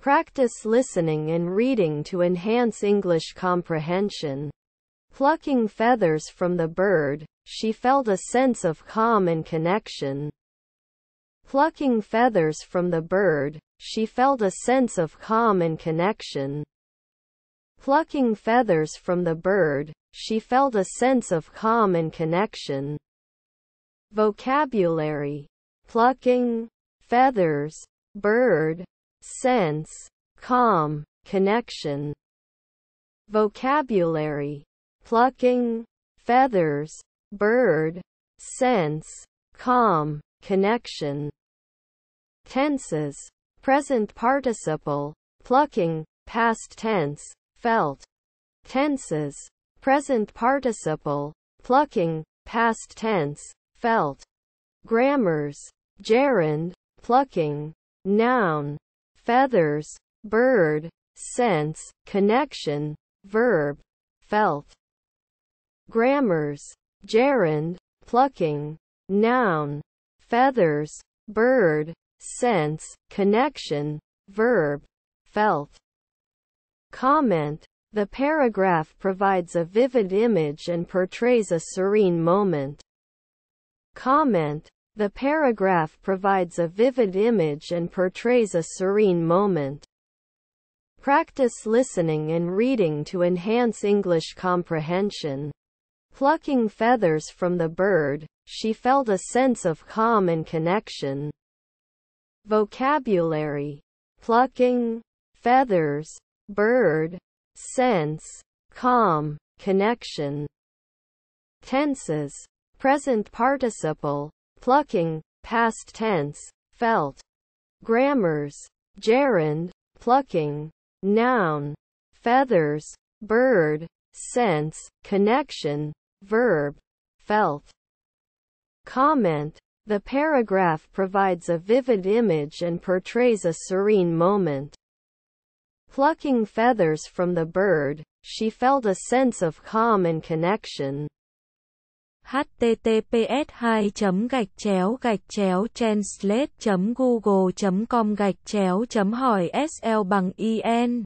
Practice listening and reading to enhance English comprehension. Plucking feathers from the bird, she felt a sense of calm and connection. Plucking feathers from the bird, she felt a sense of calm and connection. Plucking feathers from the bird, she felt a sense of calm and connection. Vocabulary. Plucking, feathers, bird, sense, calm, connection. Vocabulary. Plucking, feathers, bird, sense, calm, connection. Tenses. Present participle, plucking, past tense, felt. Tenses. Present participle, plucking, past tense, felt. Grammars. Gerund, plucking, noun. Feathers, bird, sense, connection, verb, felt. Grammars. Gerund, plucking, noun. Feathers, bird, sense, connection, verb, felt. Comment. The paragraph provides a vivid image and portrays a serene moment. Comment. The paragraph provides a vivid image and portrays a serene moment. Practice listening and reading to enhance English comprehension. Plucking feathers from the bird, she felt a sense of calm and connection. Vocabulary. Plucking, feathers, bird, sense, calm, connection. Tenses. Present participle, plucking, past tense, felt. Grammars. Gerund, plucking, noun. Feathers, bird, sense, connection, verb, felt. Comment. The paragraph provides a vivid image and portrays a serene moment. Plucking feathers from the bird, she felt a sense of calm and connection. https://translate.google.com/hỏi sl bằng in